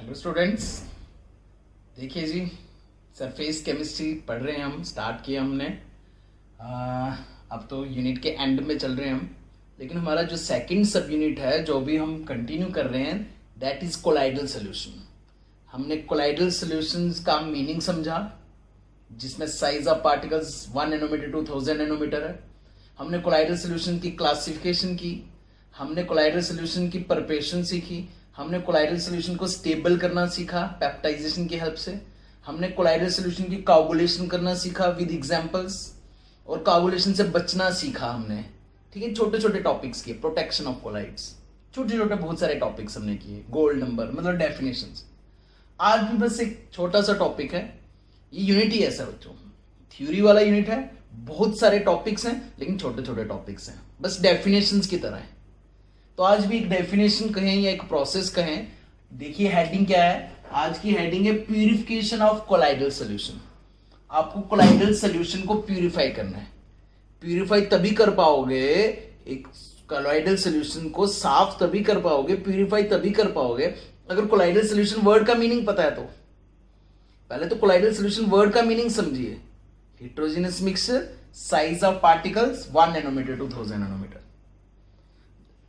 Hello students, देखिए जी, surface chemistry पढ़ रहे हैं हम। स्टार्ट किया हमने। अब तो यूनिट के एंड में चल रहे हैं हम, लेकिन हमारा जो सेकंड सब यूनिट है जो भी हम कंटिन्यू कर रहे हैं, दैट इज कोलाइडल सोल्यूशन। हमने कोलाइडल सॉल्यूशंस का मीनिंग समझा, जिसमें size of particles 1 nanometre to 1000 nanometre है। हमने कोलाइडल सॉल्यूशन की क्लासिफिकेशन की, हमने कोलाइडल सॉल्यूशन की प्रिपरेशन सीखी, हमने कोलाइडल सॉल्यूशन को स्टेबल करना सीखा पेप्टाइजेशन की हेल्प से। हमने कोलाइडल सॉल्यूशन की कोगुलेशन करना सीखा विद एग्जांपल्स, और कोगुलेशन से बचना सीखा हमने। ठीक है, छोटे छोटे टॉपिक्स किए, प्रोटेक्शन ऑफ कोलाइड्स, छोटे छोटे बहुत सारे टॉपिक्स हमने किए। गोल्ड नंबर मतलब डेफिनेशंस। आज भी बस एक छोटा सा टॉपिक है, ये यूनिट ही ऐसा बच्चों, थ्योरी वाला यूनिट है। बहुत सारे टॉपिक्स हैं लेकिन छोटे छोटे टॉपिक्स हैं, बस डेफिनेशंस की तरह है। तो आज भी एक डेफिनेशन कहें या एक प्रोसेस कहें। देखिए हेडिंग क्या है, आज की हेडिंग है प्यूरिफिकेशन ऑफ कोलाइडल सॉल्यूशन। आपको कोलाइडल सॉल्यूशन को प्यूरिफाई करना है। प्यूरिफाई तभी कर पाओगे, एक कोलाइडल सॉल्यूशन को साफ तभी कर पाओगे, प्यूरिफाई तभी कर पाओगे अगर कोलाइडल सॉल्यूशन वर्ड का मीनिंग पता है। तो पहले तो कोलाइडल सॉल्यूशन वर्ड का मीनिंग समझिए। Heterogeneous mixture, size of particles 1 nanometre to 1000 nanometre.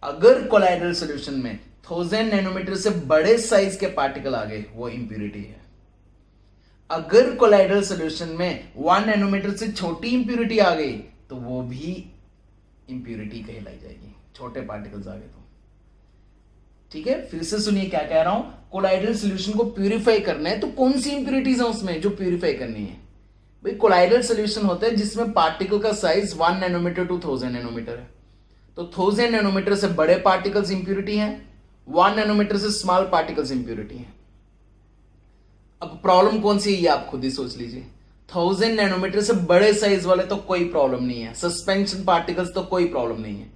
अगर कोलाइडल सॉल्यूशन में 1000 नैनोमीटर से बड़े साइज के पार्टिकल आ गए, वो इंप्यूरिटी है। अगर कोलाइडल सॉल्यूशन में 1 नैनोमीटर से छोटी इंप्यूरिटी आ गई तो वो भी इंप्यूरिटी कहलाई जाएगी, छोटे पार्टिकल्स आ गए तो। ठीक है, फिर से सुनिए क्या कह रहा हूं। कोलाइडल सॉल्यूशन को प्यूरिफाई करना है तो कौन सी इंप्यूरिटीज है उसमें जो प्यूरिफाई करनी है? भाई कोलाइडल सॉल्यूशन होता है जिसमें पार्टिकल का साइज 1 नैनोमीटर टू 1000 नैनोमीटर है। तो 1000 नैनोमीटर से बड़े पार्टिकल्स इंप्यूरिटी हैं, 1 नैनोमीटर से स्मॉल पार्टिकल्स इंप्यूरिटी हैं। अब प्रॉब्लम कौन सी है ये आप खुद ही सोच लीजिए। 1000 नैनोमीटर से बड़े साइज वाले तो कोई प्रॉब्लम नहीं है, सस्पेंशन पार्टिकल्स तो कोई प्रॉब्लम नहीं है।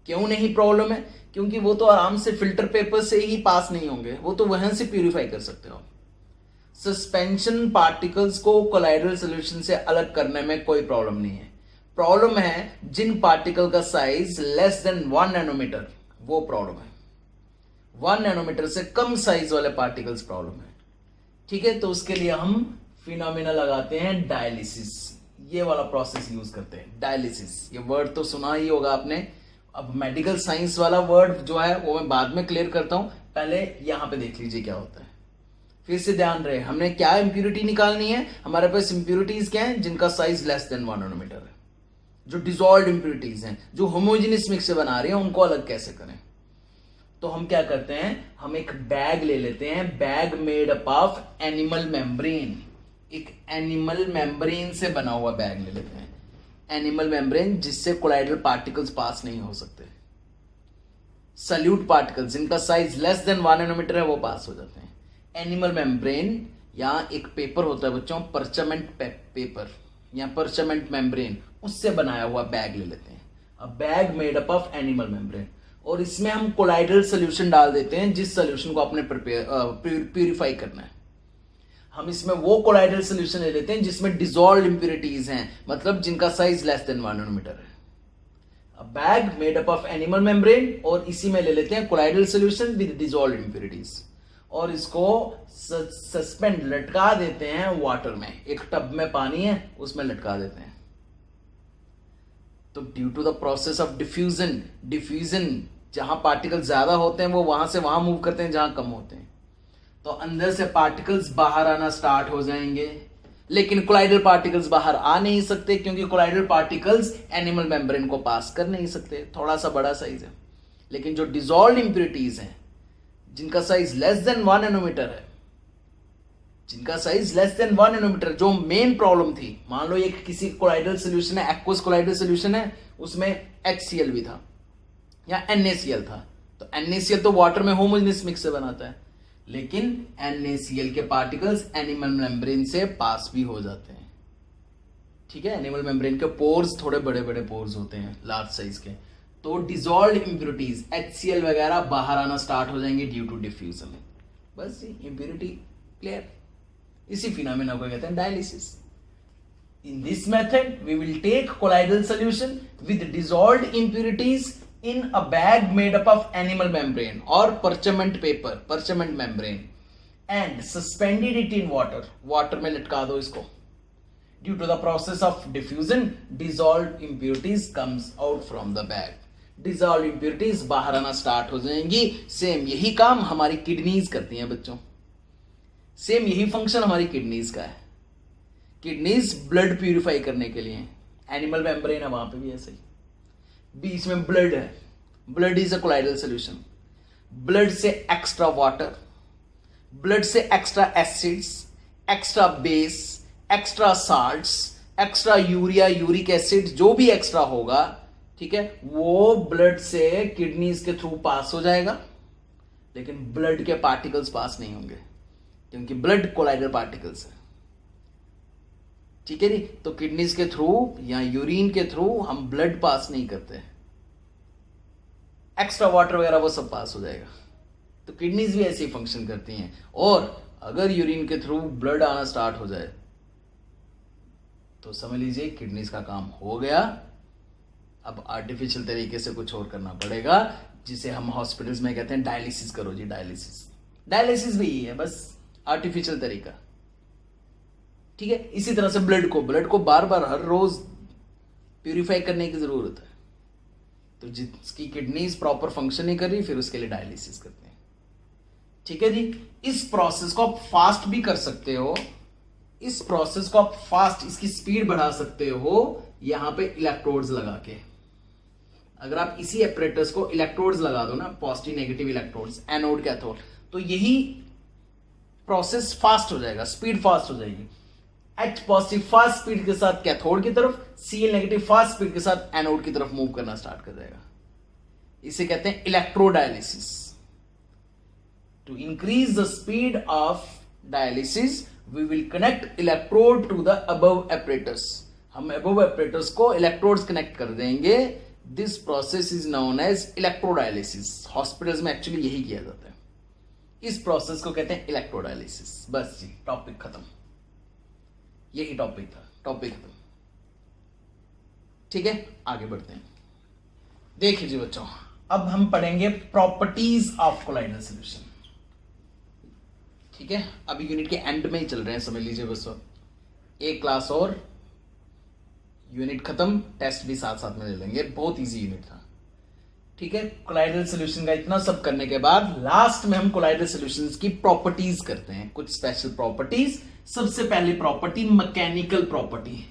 क्यों नहीं प्रॉब्लम है? क्योंकि वो तो आराम से फिल्टर पेपर से ही पास नहीं होंगे, वो तो वहां से प्यूरिफाई कर सकते हो। सस्पेंशन पार्टिकल्स को कोलाइडल सॉल्यूशन से अलग करने में कोई प्रॉब्लम नहीं है। प्रॉब्लम है जिन पार्टिकल का साइज लेस देन 1 नैनोमीटर, वो प्रॉब्लम है। 1 नैनोमीटर से कम साइज वाले पार्टिकल्स प्रॉब्लम है। ठीक है, तो उसके लिए हम फिनोमिना लगाते हैं डायलिसिस। ये वाला प्रोसेस यूज करते हैं, डायलिसिस। ये वर्ड तो सुना ही होगा आपने। अब मेडिकल साइंस वाला वर्ड जो है वो मैं बाद में क्लियर करता हूं, पहले यहां पे देख लीजिए क्या होता है। फिर से ध्यान रहे, हमने क्या इंप्यूरिटी निकालनी है। हमारे पास इंप्यूरिटीज क्या है? जिनका साइज लेस देन 1 नैनोमीटर है, जो डिसॉल्व्ड इंप्यूरिटीज हैं, जो होमोजेनियस मिक्स से बना रही हैं, उनको अलग कैसे करें? तो हम क्या करते हैं, हम एक बैग ले लेते हैं, bag made up of animal membrane. एक एनिमल मेम्ब्रेन से बना हुआ बैग ले लेते हैं, एनिमल मेम्ब्रेन जिससे कोलाइडल पार्टिकल्स पास नहीं हो सकते। सल्यूट पार्टिकल्स जिनका साइज लेस देन 1 नैनोमीटर है वो पास हो जाते हैं। एनिमल मेम्ब्रेन या एक पेपर होता है बच्चों, परचमेंट पेपर या परचमेंट मेम्ब्रेन, उससे बनाया हुआ बैग ले लेते हैं। अ bag made up of animal membrane, और इसमें हम कोलाइडल सॉल्यूशन डाल देते हैं जिस सॉल्यूशन को आपने प्यूरिफाई करना है। हम इसमें वो कोलाइडल सॉल्यूशन ले लेते हैं जिसमें डिसॉल्व्ड इंप्यूरिटीज हैं, मतलब जिनका साइज लेस देन 1 नैनोमीटर है। अ bag made up of animal membrane, और इसी में ले लेते हैं colloidal solution with dissolved impurities, और इसको सस्पेंड लटका देते हैं वाटर में। एक टब में पानी है, उसमें लटका देते हैं। तो due to the process of diffusion जहां पार्टिकल ज्यादा होते हैं वो वहां से वहां मूव करते हैं जहां कम होते हैं, तो अंदर से पार्टिकल्स बाहर आना स्टार्ट हो जाएंगे। लेकिन कोलाइडल पार्टिकल्स बाहर आ नहीं सकते क्योंकि कोलाइडल पार्टिकल्स एनिमल मेम्ब्रेन को पास कर नहीं सकते, थोड़ा सा बड़ा साइज है। लेकिन जो डिसॉल्व्ड इंप्यूरिटीज हैं जिनका साइज लेस देन 1 नैनोमीटर है, जिनका साइज लेस देन 1 नैनोमीटर, जो मेन प्रॉब्लम थी, मान लो एक किसी कोलाइडल सॉल्यूशन है, एक्वस कोलाइडल सॉल्यूशन है, उसमें HCl भी था या NaCl था। तो NaCl तो वाटर में होमोजेनियस मिक्स से बनाता है, लेकिन NaCl के पार्टिकल्स एनिमल मेम्ब्रेन से पास भी हो जाते हैं। ठीक है, एनिमल मेम्ब्रेन के पोर्स थोड़े बड़े बड़े पोर्स होते हैं, लार्ज साइज के। तो डिसॉल्व्ड इंप्यूरिटीज HCl वगैरह बाहर आना स्टार्ट हो जाएंगे ड्यू टू डिफ्यूजन। बस इंप्यूरिटी क्लियर। इसी फिनोमेना को कहते हैं dialysis. In this method we will take colloidal solution with dissolved impurities in a bag made up of animal membrane or parchment paper, parchment membrane, and suspended it in water, water में लटका दो इसको। Due to the process of diffusion dissolve impurities comes out from the bag, dissolve impurities बाहर आना start हो जाएंगी। Same यही काम हमारी किडनीज करती हैं बच्चों, सेम यही फंक्शन हमारी किडनीज का है। किडनीज ब्लड प्यूरिफाई करने के लिए, एनिमल मेम्ब्रेन है वहां पे भी ऐसे ही, बीच में ब्लड है, blood is a colloidal solution. Blood से एक्स्ट्रा वाटर, ब्लड से extra acids, extra base, extra salts, extra urea, uric acid, जो भी एक्स्ट्रा होगा, ठीक है, वो ब्लड से किडनीज के थ्रू पास हो जाएगा, लेकिन ब्लड के पार्टिकल्स पास नहीं होंगे, क्योंकि ब्लड कोलाइडल पार्टिकल्स है। ठीक है जी, तो किडनीज के थ्रू या यूरिन के थ्रू हम ब्लड पास नहीं करते, एक्स्ट्रा वाटर वगैरह वो सब पास हो जाएगा। तो किडनीज भी ऐसे ही फंक्शन करती हैं। और अगर यूरिन के थ्रू ब्लड आना स्टार्ट हो जाए तो समझ लीजिए किडनीज का काम हो गया। अब आर्टिफिशियल तरीके से कुछ और करना पड़ेगा, जिसे हम हॉस्पिटल्स में कहते हैं डायलिसिस करो जी, डायलिसिस। डायलिसिस भी यही है, बस आर्टिफिशियल तरीका। ठीक है, इसी तरह से ब्लड को बार बार हर रोज प्यूरिफाई करने की जरूरत है। तो जिसकी किडनीज प्रॉपर फंक्शन नहीं कर रही, फिर उसके लिए डायलिसिस करते हैं। ठीक है जी, इस प्रोसेस को आप फास्ट भी कर सकते हो, इस प्रोसेस को आप फास्ट, इसकी स्पीड बढ़ा सकते हो यहां पे इलेक्ट्रोड्स लगा के। अगर आप इसी एपरेटस को इलेक्ट्रोड्स लगा दो ना, positive negative electrodes, anode cathode, तो यही प्रोसेस फास्ट हो जाएगा, स्पीड फास्ट हो जाएगी। H पॉजिटिव फास्ट स्पीड के साथ कैथोड की तरफ, Cl नेगेटिव फास्ट स्पीड के साथ एनोड की तरफ मूव करना स्टार्ट कर जाएगा। इसे कहते हैं electrodialysis. To increase the speed of dialysis we will connect electrode to the above apparatus. हम अबव एपरेटस को इलेक्ट्रोड्स कनेक्ट कर देंगे। This process is known as electrodialysis. Hospitals में एक्चुअली यही किया जाता है। इस प्रोसेस को कहते हैं इलेक्ट्रोडायलिसिस। बस जी, टॉपिक खत्म, यही टॉपिक था, टॉपिक खत्म। ठीक है, आगे बढ़ते हैं। देखिए जी बच्चों, अब हम पढ़ेंगे प्रॉपर्टीज ऑफ कोलाइडल सॉल्यूशन। ठीक है, अभी यूनिट के एंड में ही चल रहे हैं, समझ लीजिए बस। एक क्लास और यूनिट खत्म, टेस्ट भी साथ साथ में ले लेंगे। बहुत इजी यूनिट था। ठीक है, कोलाइडल सॉल्यूशन का इतना सब करने के बाद लास्ट में हम कोलाइडल सॉल्यूशंस की प्रॉपर्टीज करते हैं, कुछ स्पेशल प्रॉपर्टीज। सबसे पहली प्रॉपर्टी मैकेनिकल प्रॉपर्टी।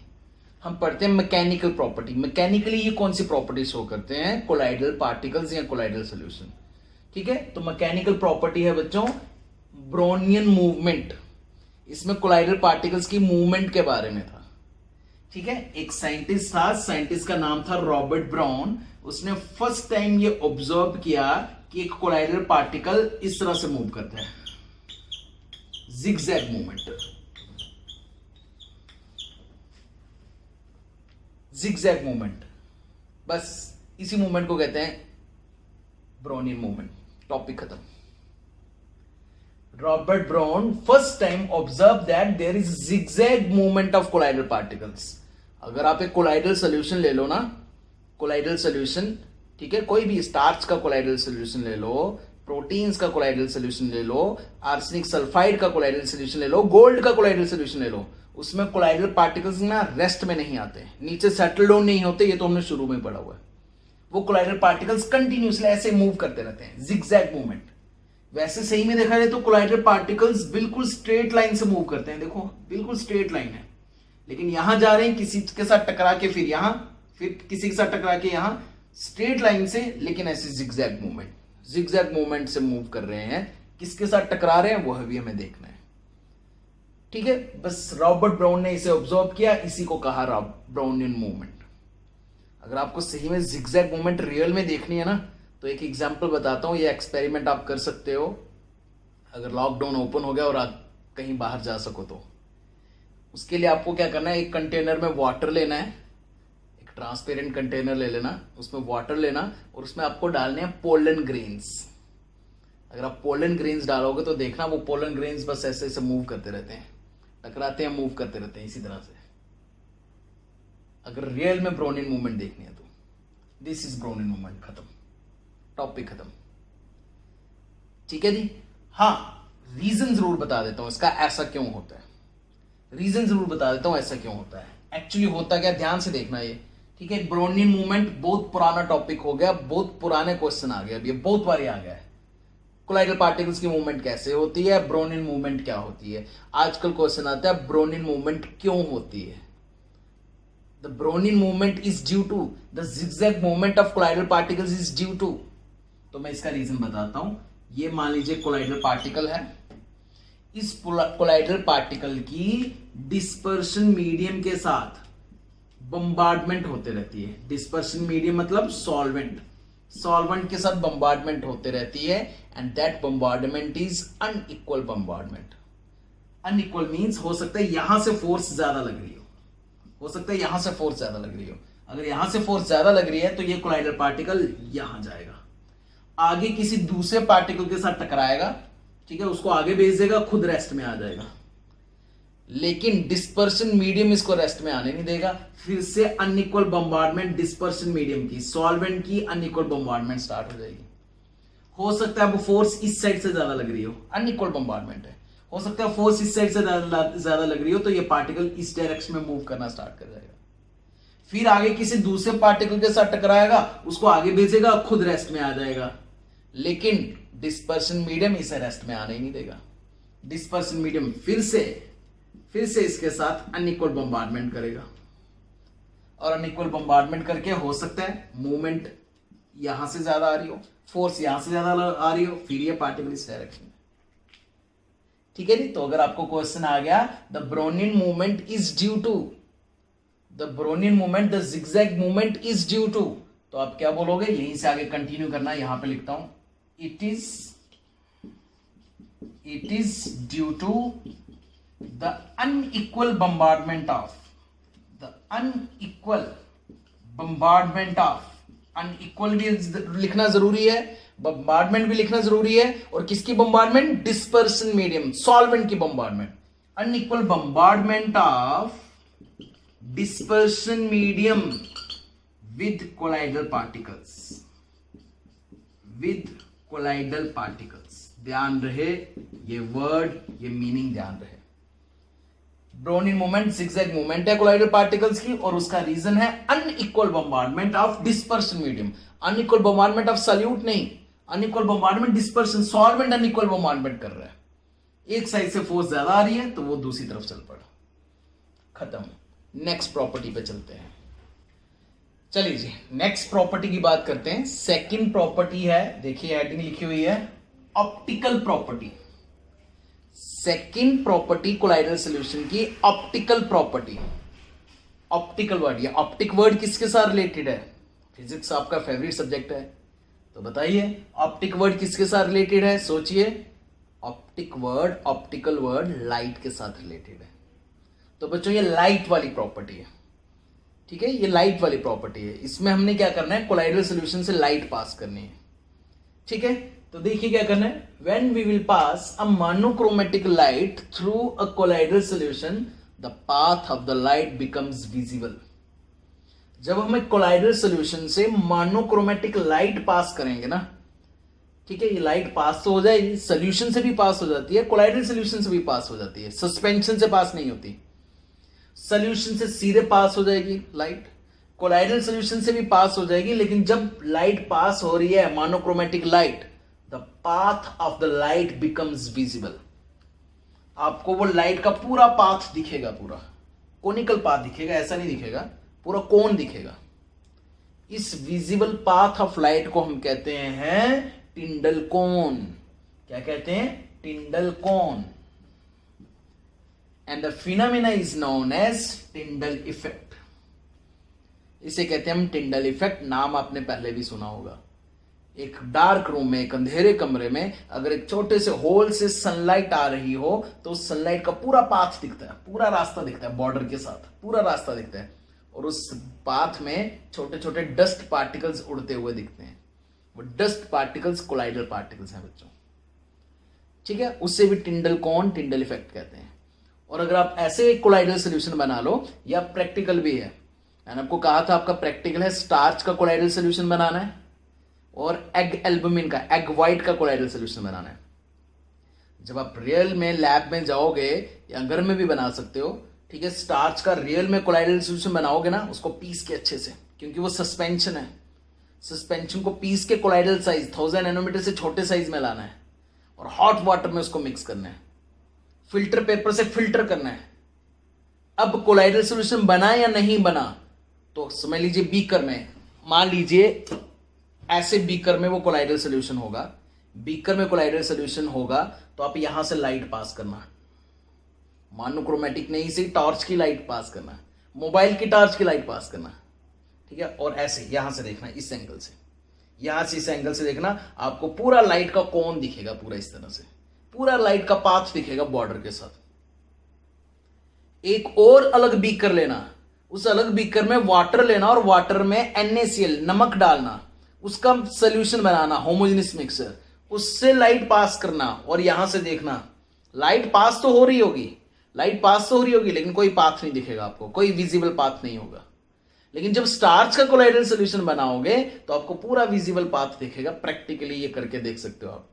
हम पढ़ते हैं मैकेनिकल प्रॉपर्टी। मैकेनिकली ये कौन सी प्रॉपर्टी शो करते हैं? कोलाइडल पार्टिकल्स या कोलाइडल सॉल्यूशन। ठीक है, तो मैकेनिकल प्रॉपर्टी है बच्चों ब्रोनियन मूवमेंट। इसमें कोलाइडल पार्टिकल्स की मूवमेंट के बारे में था। ठीक है, एक साइंटिस्ट था, साइंटिस्ट का नाम था रॉबर्ट ब्राउन। उसने फर्स्ट टाइम ये ऑब्जर्व किया कि एक कोलाइडल पार्टिकल इस तरह से मूव करता है, जिगजैग मूवमेंट। जिगजैग मूवमेंट, बस इसी मूवमेंट को कहते हैं ब्रोनियन मूवमेंट। टॉपिक खत्म। Robert Brown first time observe that there is zigzag movement of colloidal particles. अगर आप एक कोलाइडल सॉल्यूशन ले लो ना, कोलाइडल सॉल्यूशन, ठीक है, कोई भी स्टार्च का कोलाइडल सॉल्यूशन ले लो, प्रोटीन्स का कोलाइडल सॉल्यूशन ले लो, आर्सेनिक सल्फाइड का कोलाइडल सॉल्यूशन ले लो, गोल्ड का कोलाइडल सॉल्यूशन ले लो, उसमें कोलाइडल पार्टिकल्स ना रेस्ट में नहीं आते, नीचे सेटल डाउन नहीं होते। ये तो हमने शुरू में पढ़ा हुआ है। वो कोलाइडल पार्टिकल्स कंटिन्यूसली ऐसे मूव करते रहते हैं, जिगजैग मूवमेंट। वैसे सही में देखा जाए तो कोलाइडल पार्टिकल्स बिल्कुल स्ट्रेट लाइन से मूव करते हैं। देखो बिल्कुल स्ट्रेट लाइन है, लेकिन यहां जा रहे हैं किसी के साथ टकरा के, फिर यहां, फिर किसी के साथ टकरा के यहां, स्ट्रेट लाइन से, लेकिन ऐसे जिगजैग मूवमेंट, जिगजैग मूवमेंट से मूव कर रहे हैं। किसके साथ टकरा रहे हैं वो भी हमें देखना है। ठीक है, बस रॉबर्ट ब्राउन ने इसे ऑब्जर्व किया, इसी को कहा ब्राउनियन मूवमेंट। अगर आपको सही में जिगजैग मूवमेंट रियल में देखनी है ना, तो एक एग्जांपल बताता हूं। ये एक्सपेरिमेंट आप कर सकते हो अगर लॉकडाउन ओपन हो गया और आप कहीं बाहर जा सको तो। उसके लिए आपको क्या करना है, एक कंटेनर में वाटर लेना है, एक ट्रांसपेरेंट कंटेनर ले लेना, उसमें वाटर लेना और उसमें आपको डालने हैं पोलन ग्रेन्स। अगर आप पोलन ग्रेन्स डालोगे तो देखना वो पोलन ग्रेन्स बस ऐसे ऐसे मूव करते रहते हैं, टकराते हैं, मूव करते रहते हैं इसी तरह से। अगर रियल में ब्रोनियन मूवमेंट देखनी है तो दिस इज ब्रोनियन मूवमेंट। खत्म, टॉपिक खत्म। ठीक है जी। हाँ, रीजन जरूर बता देता हूं इसका ऐसा क्यों होता है, रीजन जरूर बता देता हूं ऐसा क्यों होता है। एक्चुअली होता क्या, ध्यान से देखना ये, ठीक है। ब्रोनिन मूवमेंट बहुत पुराना टॉपिक हो गया, बहुत पुराने क्वेश्चन आ गए, अब ये बहुत बार आ गया है। कोलाइडल पार्टिकल्स की मूवमेंट कैसे होती है, ब्रोनिन मूवमेंट क्या होती है। आजकल क्वेश्चन आता है ब्रोनिन मूवमेंट क्यों होती है। The Brownian movement is due to the zigzag movement of colloidal particles is due to. तो मैं इसका रीजन बताता हूं। ये मान लीजिए कोलाइडल पार्टिकल है, इस कोलाइडल पार्टिकल की डिस्पर्शन मीडियम के साथ बम्बार्डमेंट होते रहती है। डिस्पर्शन मीडियम मतलब सॉल्वेंट, सॉल्वेंट के साथ बम्बार्डमेंट होते रहती है, and that bombardment is unequal bombardment. Unequal means हो सकता है यहां से फोर्स ज्यादा लग रही हो सकता है यहां से फोर्स ज्यादा लग रही हो। अगर यहां से फोर्स ज्यादा लग रही है तो ये कोलाइडल पार्टिकल यहां जाएगा, आगे किसी दूसरे पार्टिकल के साथ टकराएगा, ठीक है, उसको आगे भेज देगा, खुद रेस्ट में आ जाएगा। लेकिन डिस्पर्शन मीडियम इसको रेस्ट में आने नहीं देगा, फिर से अनइक्वल बम्बार्डमेंट डिस्पर्शन मीडियम की, सॉल्वेंट की अनइक्वल बम्बार्डमेंट स्टार्ट हो जाएगी। हो सकता है अब फोर्स इस साइड से ज्यादा लग रही हो, अनइक्वल बम्बार्डमेंट है, हो सकता है फोर्स इस साइड से ज्यादा लग रही हो, तो ये पार्टिकल इस डायरेक्शन में मूव करना स्टार्ट कर जाएगा। फिर आगे किसी दूसरे पार्टिकल के साथ टकराएगा, उसको आगे भेजेगा, खुद रेस्ट में आ जाएगा। लेकिन डिस्पर्शन मीडियम इसे रेस्ट में आने ही नहीं देगा। डिस्पर्शन मीडियम फिर से इसके साथ अनइक्वल बम्बार्डमेंट करेगा, और अनइक्वल बम्बार्डमेंट करके हो सकता है मूवमेंट यहां से ज्यादा आ रही हो, फोर्स यहां से ज्यादा आ रही हो, फिर ये पार्टिकल इस डायरेक्शन में, ठीक है नहीं। तो अगर आपको क्वेश्चन आ गया the Brownian movement is due to, the Brownian movement, the zigzag movement is due to, तो आप क्या बोलोगे, यहीं से आगे कंटिन्यू करना। यहां पे लिखता हूं it is due to the unequal bombardment of, the unequal bombardment of, unequal भी लिखना जरूरी है, बम्बार्डमेंट भी लिखना जरूरी है, और किसकी बम्बार्डमेंट, डिस्पर्शन मीडियम, सॉल्वेंट की bombardment, unequal bombardment of dispersion medium with colloidal particles, with colloidal particles. ध्यान रहे ये वर्ड, ये मीनिंग ध्यान रहे। ब्रोनिन मूवमेंट जिगजैग मूवमेंट है कोलाइडल पार्टिकल्स की, और उसका रीजन है unequal bombardment of dispersion medium. Unequal bombardment of solute नहीं, unequal bombardment dispersion, solvent unequal bombardment कर रहा है, एक साइड से फोर्स ज्यादा आ रही है तो वो दूसरी तरफ चल पड़ा, खत्म। नेक्स्ट प्रॉपर्टी पे चलते हैं। चलिए जी, नेक्स्ट प्रॉपर्टी की बात करते हैं। सेकंड प्रॉपर्टी है, देखिए हेडिंग लिखी हुई है optical property. Second property colloidal solution की ऑप्टिकल प्रॉपर्टी। ऑप्टिकल वर्ड, ये ऑप्टिक वर्ड किसके साथ रिलेटेड है, फिजिक्स आपका फेवरेट सब्जेक्ट है, तो बताइए ऑप्टिक वर्ड किसके साथ रिलेटेड है, सोचिए। Optic word, optical word light के साथ रिलेटेड है। तो बच्चों ये लाइट वाली प्रॉपर्टी है, ठीक है, ये लाइट वाली प्रॉपर्टी है। इसमें हमने क्या करना है, कोलाइडल सॉल्यूशन से लाइट पास करनी है, ठीक है। तो देखिए क्या करना है, when we will pass a monochromatic light through a colloidal solution the path of the light becomes visible. जब हम एक कोलाइडल सॉल्यूशन से मोनोक्रोमेटिक लाइट पास करेंगे ना, ठीक है, ये लाइट पास तो हो जाएगी, सॉल्यूशन से भी पास हो जाती है, कोलाइडल सॉल्यूशन से भी पास हो जाती है, सस्पेंशन से पास नहीं होती। सॉल्यूशन से सीधे पास हो जाएगी लाइट, कोलाइडल सॉल्यूशन से भी पास हो जाएगी, लेकिन जब लाइट पास हो रही है monochromatic light, the path of the light becomes visible. आपको वो लाइट का पूरा पाथ दिखेगा, पूरा कोनिकल पाथ दिखेगा, ऐसा नहीं दिखेगा, पूरा कोन दिखेगा। इस विजिबल पाथ ऑफ लाइट को हम कहते हैं टिंडल कोन। क्या कहते हैं, Tyndall cone. And the phenomena is known as Tyndall effect. इसे कहते हैं हम टिंडल इफेक्ट, नाम आपने पहले भी सुना होगा। एक डार्क रूम में, एक अंधेरे कमरे में अगर एक छोटे से होल से सनलाइट आ रही हो तो उस सनलाइट का पूरा पाथ दिखता है, पूरा रास्ता दिखता है, बॉर्डर के साथ पूरा रास्ता दिखता है, और उस पाथ में छोटे छोटे डस्ट पार्टिकल्स उड़ते हुए दिखते हैं। वो डस्ट पार्टिकल्स कोलाइडल पार्टिकल्स हैं बच्चों, ठीक है। उससे भी टिंडल कोन, टिंडल इफेक्ट कहते हैं। और अगर आप ऐसे एक कोलाइडल सोल्यूशन बना लो, या प्रैक्टिकल भी है, मैंने आपको कहा था आपका प्रैक्टिकल है स्टार्च का कोलाइडल सोल्यूशन बनाना है और एग एल्बुमिन का, एग व्हाइट का कोलाइडल सोल्यूशन बनाना है। जब आप रियल में लैब में जाओगे या घर में भी बना सकते हो, ठीक है, स्टार्च का रियल में कोलाइडल सोल्यूशन बनाओगे ना, उसको पीस के अच्छे से, क्योंकि वो सस्पेंशन है, सस्पेंशन को पीस के कोलाइडल साइज 1000 नैनोमीटर से छोटे साइज में लाना है और हॉट वाटर में उसको मिक्स करना है, फिल्टर पेपर से फिल्टर करना है। अब कोलाइडल सोल्यूशन बना या नहीं बना, तो समझ लीजिए बीकर में, मान लीजिए ऐसे बीकर में वो कोलाइडल सोल्यूशन होगा, बीकर में कोलाइडल सोल्यूशन होगा, तो आप यहां से लाइट पास करना, मोनोक्रोमेटिक नहीं से टॉर्च की लाइट पास करना, मोबाइल की टॉर्च की लाइट पास करना, ठीक है। और ऐसे यहां से देखना, इस एंगल से, यहां से इस एंगल से देखना, आपको पूरा लाइट का कोन दिखेगा, पूरा इस तरह से पूरा लाइट का पाथ दिखेगा बॉर्डर के साथ। एक और अलग बीकर लेना, उस अलग बीकर में वाटर लेना और वाटर में NaCl नमक डालना, उसका सोल्यूशन बनाना, होमोजेनियस मिक्सचर, उससे लाइट पास करना और यहां से देखना, लाइट पास तो हो रही होगी, लाइट पास तो हो रही होगी, लेकिन कोई पाथ नहीं दिखेगा आपको, कोई विजिबल पाथ नहीं होगा। लेकिन जब स्टार्च का कोलाइडल सोल्यूशन बनाओगे तो आपको पूरा विजिबल पाथ दिखेगा। प्रैक्टिकली ये करके देख सकते हो आप,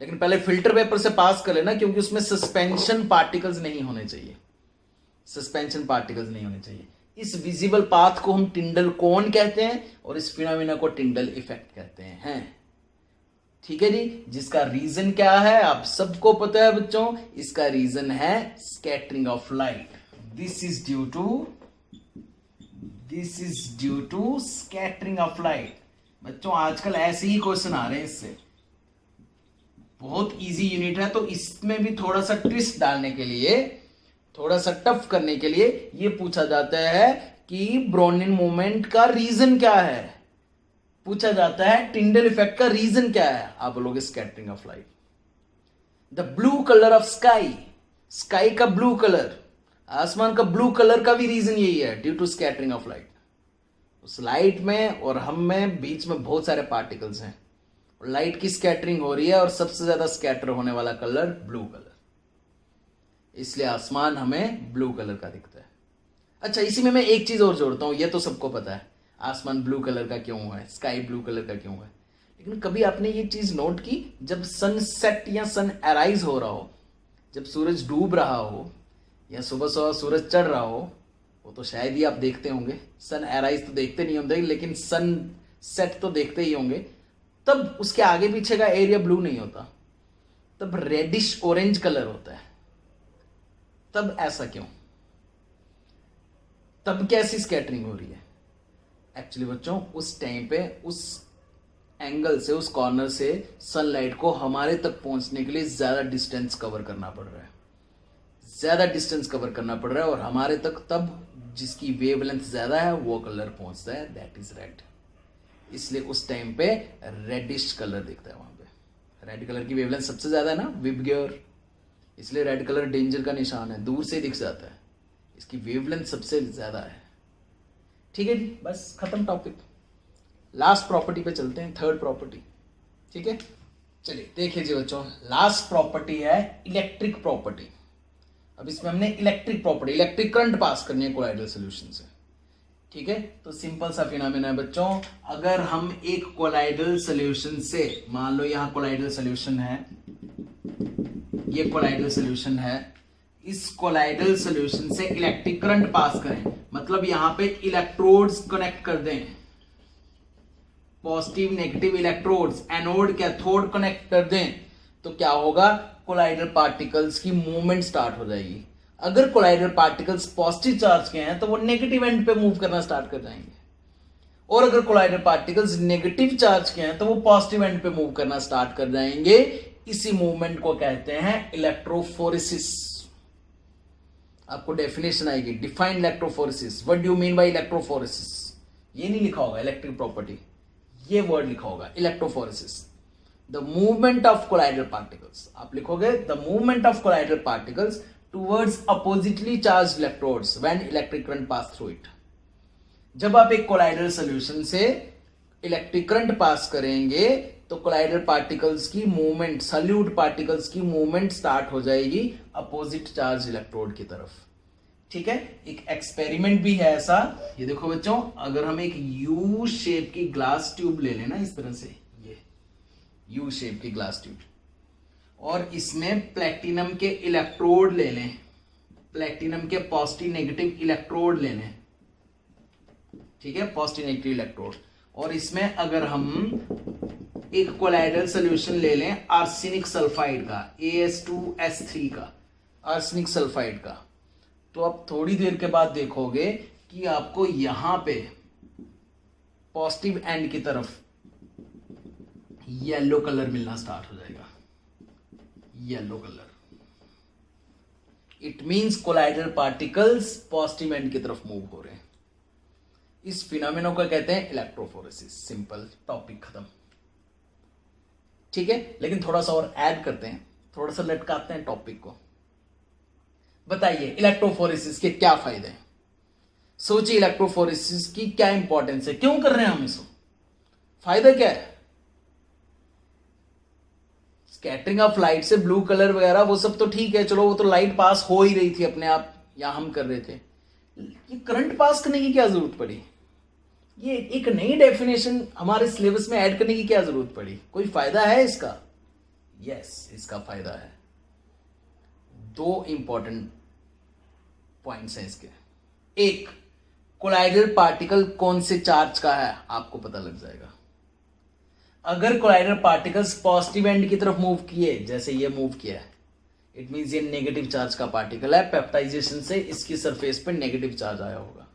लेकिन पहले फिल्टर पेपर से पास कर लेना, क्योंकि उसमें सस्पेंशन पार्टिकल्स नहीं होने चाहिए, सस्पेंशन पार्टिकल्स नहीं होने चाहिए। इस विजिबल पाथ को हम टिंडल कोन कहते हैं और इस फिनोमिना को टिंडल इफेक्ट कहते हैं, ठीक है जी। जिसका रीजन क्या है आप सबको पता है बच्चों, इसका रीजन है scattering of light. This is due to scattering of light. बच्चों आजकल ऐसे ही क्वेश्चन आ रहे हैं इससे, बहुत इजी यूनिट है, तो इसमें भी थोड़ा सा ट्विस्ट डालने के लिए, थोड़ा सा टफ करने के लिए ये पूछा जाता है कि ब्रोनिन मूवमेंट का रीजन क्या है, पूछा जाता है टिंडल इफेक्ट का रीजन क्या है। आप बोलोगे scattering of light. The blue colour of sky, sky का ब्लू कलर, आसमान का ब्लू कलर का भी रीजन यही है, due to scattering of light. उस लाइट में और हम में बीच में बहुत सारे पार्टिकल्स हैं, लाइट की स्कैटरिंग हो रही है और सबसे ज्यादा स्कैटर होने वाला कलर ब्लू कलर, इसलिए आसमान हमें ब्लू कलर का दिखता है। अच्छा, इसी में मैं एक चीज और जोड़ता हूं, यह तो सबको पता है आसमान ब्लू कलर का क्यों है, स्काई ब्लू कलर का क्यों है, लेकिन कभी आपने ये चीज नोट की, जब सनसेट या सन अराइज हो रहा हो, जब सूरज डूब रहा हो या सुबह सुबह सूरज चढ़ रहा हो, वो तो शायद ही आप देखते होंगे, सन अराइज तो देखते नहीं होंगे, लेकिन सन सेट तो देखते ही होंगे, तब उसके आगे पीछे का एरिया ब्लू नहीं होता, तब रेडिश ऑरेंज कलर होता है। तब ऐसा क्यों, तब कैसी स्कैटरिंग हो रही है? एक्चुअली बच्चों उस टाइम पे, उस एंगल से, उस कॉर्नर से सनलाइट को हमारे तक पहुंचने के लिए ज्यादा डिस्टेंस कवर करना पड़ रहा है, ज्यादा डिस्टेंस कवर करना पड़ रहा है, और हमारे तक तब जिसकी वेवलेंथ ज्यादा है वो कलर पहुंचता है, दैट इज रेड। इसलिए उस टाइम पे रेडिश कलर दिखता है। वहां पे रेड कलर की वेवलेंथ सबसे ज्यादा है ना, विबग्योर, इसलिए रेड कलर डेंजर का निशान है, दूर से दिख जाता है, इसकी वेवलेंथ सबसे ज्यादा है। ठीक है जी, बस खत्म टॉपिक। लास्ट प्रॉपर्टी पे चलते हैं, थर्ड प्रॉपर्टी। ठीक है, चलिए देखिए जी बच्चों, लास्ट प्रॉपर्टी है इलेक्ट्रिक प्रॉपर्टी। अब इसमें हमने electric property, electric current pass करनी है कोलाइडल सॉल्यूशन से। ठीक है, तो सिंपल सा फिनोमेना है बच्चों, अगर हम एक कोलाइडल सॉल्यूशन से, मान लो यहां कोलाइडल सॉल्यूशन है, ये कोलाइडल सॉल्यूशन है, इस कोलाइडल सॉल्यूशन से इलेक्ट्रिक करंट पास करें, मतलब यहां पे इलेक्ट्रोड्स कनेक्ट कर दें, positive negative electrodes, anode cathode connect कर दें, तो क्या होगा, कोलाइडल पार्टिकल्स की मूवमेंट स्टार्ट हो जाएगी। अगर कोलाइडल पार्टिकल्स पॉजिटिव चार्ज के हैं तो वो नेगेटिव एंड पे मूव करना स्टार्ट कर जाएंगे, और अगर कोलाइडल पार्टिकल्स नेगेटिव चार्ज के हैं तो वो पॉजिटिव एंड पे मूव करना स्टार्ट कर जाएंगे। इसी मूवमेंट को कहते हैं इलेक्ट्रोफोरेसिस। आपको डेफिनेशन आएगी, define electrophoresis, what do you mean by electrophoresis. ये नहीं लिखा होगा इलेक्ट्रिक प्रॉपर्टी, ये वर्ड लिखा होगा electrophoresis. The movement of colloidal particles, आप लिखोगे the movement of colloidal particles towards oppositely charge electrodes when electric current pass through it. जब आप एक कोलाइडल सॉल्यूशन से इलेक्ट्रिक करंट पास करेंगे तो कोलाइडल पार्टिकल्स की मूवमेंट, सॉल्यूट पार्टिकल्स की मूवमेंट स्टार्ट हो जाएगी अपोजिट चार्ज इलेक्ट्रोड की तरफ। ठीक है, एक एक्सपेरिमेंट भी है ऐसा, ये देखो बच्चों, अगर हम एक यू शेप की ग्लास ट्यूब ले लेना, इस तरह से, ये यू शेप की ग्लास ट्यूब, और इसमें प्लेटिनम के इलेक्ट्रोड ले लें, प्लेटिनम के पॉजिटिव नेगेटिव इलेक्ट्रोड ले लें, ठीक है, पॉजिटिव नेगेटिव इलेक्ट्रोड। और इसमें अगर हम एक कोलाइडल सोल्यूशन ले लें आर्सेनिक सल्फाइड का, AS2S3 का, आर्सेनिक सल्फाइड का, तो अब थोड़ी देर के बाद देखोगे कि आपको यहां पे पॉजिटिव एंड की तरफ येलो कलर मिलना स्टार्ट हो जाएगा, yellow colour. It means colloidal particles positive and की तरफ मूव हो रहे हैं। इस फिनोमेना को कहते हैं इलेक्ट्रोफोरेसिस। सिंपल, टॉपिक खत्म, ठीक है। लेकिन थोड़ा सा और ऐड करते हैं, थोड़ा सा लटकाते हैं टॉपिक को। बताइए इलेक्ट्रोफोरेसिस के क्या फायदे हैं? सोचिए इलेक्ट्रोफोरेसिस की क्या इंपॉर्टेंस है, क्यों कर रहे हैं हम इसको, फायदा क्या है? स्कैटरिंग ऑफ लाइट से ब्लू कलर वगैरह वो सब तो ठीक है, चलो वो तो लाइट पास हो ही रही थी अपने आप, या हम कर रहे थे। ये करंट पास करने की क्या जरूरत पड़ी? ये एक नई डेफिनेशन हमारे सिलेबस में ऐड करने की क्या जरूरत पड़ी? कोई फायदा है इसका? यस, इसका फायदा है। दो इंपॉर्टेंट पॉइंट्स हैं इसके। एक, कोलाइडल पार्टिकल कौन से चार्ज का है आपको पता लग जाएगा। अगर कोलाइडल पार्टिकल्स पॉजिटिव एंड की तरफ मूव किए, जैसे ये मूव किया है, इट मींस ये नेगेटिव चार्ज का पार्टिकल है, पेप्टाइजेशन से इसकी सरफेस पे नेगेटिव चार्ज आया होगा।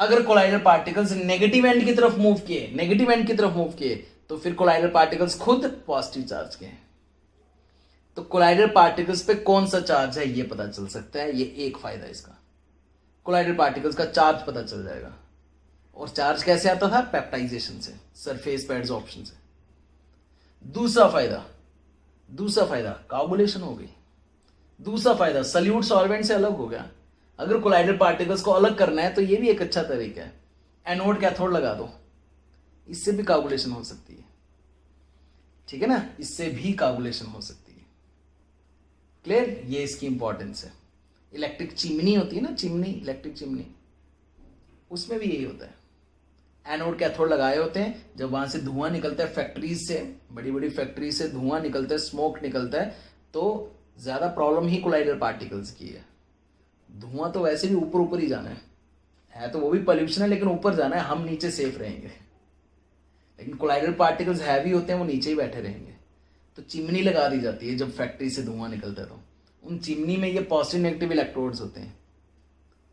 अगर कोलाइडल पार्टिकल्स नेगेटिव एंड की तरफ मूव किए, नेगेटिव एंड की तरफ मूव किए, तो फिर कोलाइडल पार्टिकल्स खुद पॉजिटिव चार्ज के हैं। तो कोलाइडल पार्टिकल्स पे कौन सा चार्ज है ये पता चल सकता है, ये एक फायदा है इसका। कोलाइडल पार्टिकल्स का चार्ज पता चल जाएगा। और चार्ज कैसे आता था? पेप्टाइजेशन से, सरफेस पे एडसॉर्प्शन से। दूसरा फायदा कार्बोलेशन हो गई। दूसरा फायदा सल्यूट सॉल्वेंट से अलग हो गया। अगर कोलाइडल पार्टिकल्स को अलग करना है तो ये भी एक अच्छा तरीका है, एनोड कैथोड लगा दो, इससे भी कार्बोलेशन हो सकती है, ठीक है ना, इससे भी कार्बोलेशन हो सकती है। क्लियर? ये इसकी इंपॉर्टेंस है। इलेक्ट्रिक चिमनी होती है ना, चिमनी, इलेक्ट्रिक चिमनी, उसमें भी यही होता है, एनोड कैथोड लगाए होते हैं। जब वहां से धुआं निकलता है फैक्ट्रीज से, बड़ी बड़ी फैक्ट्री से धुआं निकलता है, स्मोक निकलता है, तो ज्यादा प्रॉब्लम ही कोलाइडल पार्टिकल्स की है। धुआं तो वैसे भी ऊपर ऊपर ही जाना है तो वो भी पॉल्यूशन है, लेकिन ऊपर जाना है, हम नीचे सेफ रहेंगे। लेकिन कोलाइडल पार्टिकल्स हैवी होते हैं, वो नीचे ही बैठे रहेंगे। तो चिमनी लगा दी जाती है जब फैक्ट्री से धुआं निकलता है, तो उन चिमनी में ये पॉजिटिव नेगेटिव इलेक्ट्रोड्स होते हैं।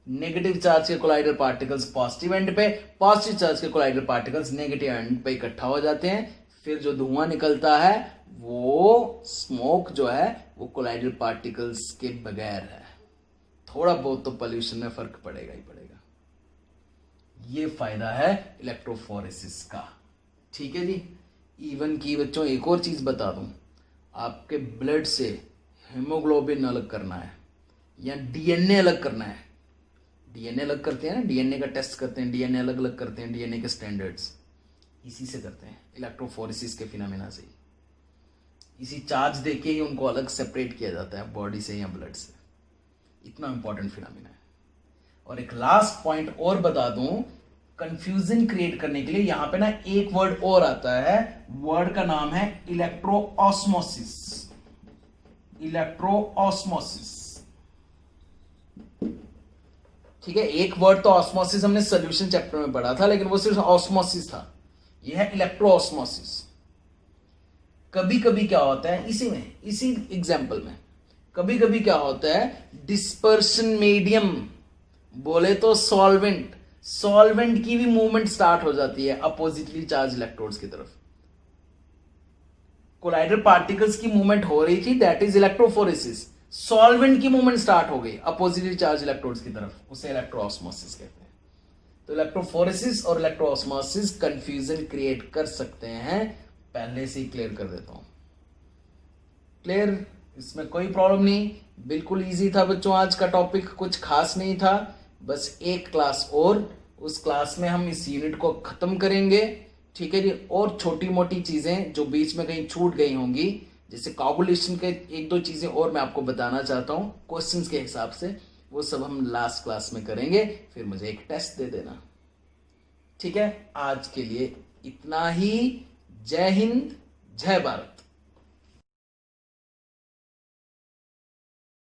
नेगेटिव चार्ज के कोलाइडल पार्टिकल्स पॉजिटिव एंड पे, पॉजिटिव चार्ज के कोलाइडल पार्टिकल्स नेगेटिव एंड पे इकट्ठा हो जाते हैं। फिर जो धुआं निकलता है वो स्मोक जो है वो कोलाइडल पार्टिकल्स के बगैर है। थोड़ा बहुत तो पोल्यूशन में फर्क पड़ेगा ही पड़ेगा। ये फायदा है इलेक्ट्रोफोरेसिस का, ठीक है जी। इवन की बच्चों एक और चीज बता दूं, आपके ब्लड से हेमोग्लोबिन अलग करना है या डीएनए अलग करना है। डीएनए अलग करते हैं ना, डीएनए का टेस्ट करते हैं, डीएनए अलग अलग करते हैं, डीएनए के स्टैंडर्ड्स इसी से करते हैं, इलेक्ट्रोफोरेसिस के फिनोमेना से ही। इसी चार्ज देके ही उनको अलग सेपरेट किया जाता है बॉडी से या ब्लड से। इतना इंपॉर्टेंट फिनोमेना है। और एक लास्ट पॉइंट और बता दूं, कंफ्यूजन क्रिएट करने के लिए यहां पे ना एक वर्ड और आता है, वर्ड का नाम है इलेक्ट्रोऑस्मोसिस। इलेक्ट्रोऑस्मोसिस, ठीक है। एक वर्ड तो ऑस्मोसिस हमने सॉल्यूशन चैप्टर में पढ़ा था, लेकिन वो सिर्फ ऑस्मोसिस था। यह है इलेक्ट्रोऑस्मोसिस। कभी कभी क्या होता है, इसी एग्जाम्पल में कभी कभी क्या होता है, डिस्पर्शन मीडियम बोले तो सॉल्वेंट की भी मूवमेंट स्टार्ट हो जाती है अपोजिटली चार्ज इलेक्ट्रोड्स की तरफ। कोलाइडल पार्टिकल्स की मूवमेंट हो रही थी, दैट इज इलेक्ट्रोफोरेसिस। सॉल्वेंट की मूवमेंट स्टार्ट हो गई अपोजिटली चार्ज इलेक्ट्रोड्स की तरफ, उसे इलेक्ट्रोऑस्मोसिस कहते हैं। तो इलेक्ट्रोफोरेसिस और इलेक्ट्रोऑस्मोसिस कंफ्यूजन क्रिएट कर सकते हैं, पहले से ही क्लियर कर देता हूं। क्लियर? इसमें कोई प्रॉब्लम नहीं, बिल्कुल इजी था बच्चों। आज का टॉपिक कुछ खास नहीं था, बस एक क्लास और, उस क्लास में हम इस यूनिट को खत्म करेंगे, ठीक है जी। और छोटी मोटी चीजें जो बीच में कहीं छूट गई होंगी, जैसे कार्बोलेशन के एक दो चीजें और मैं आपको बताना चाहता हूं क्वेश्चंस के हिसाब से, वो सब हम लास्ट क्लास में करेंगे। फिर मुझे एक टेस्ट दे देना, ठीक है। आज के लिए इतना ही। जय हिंद, जय भारत।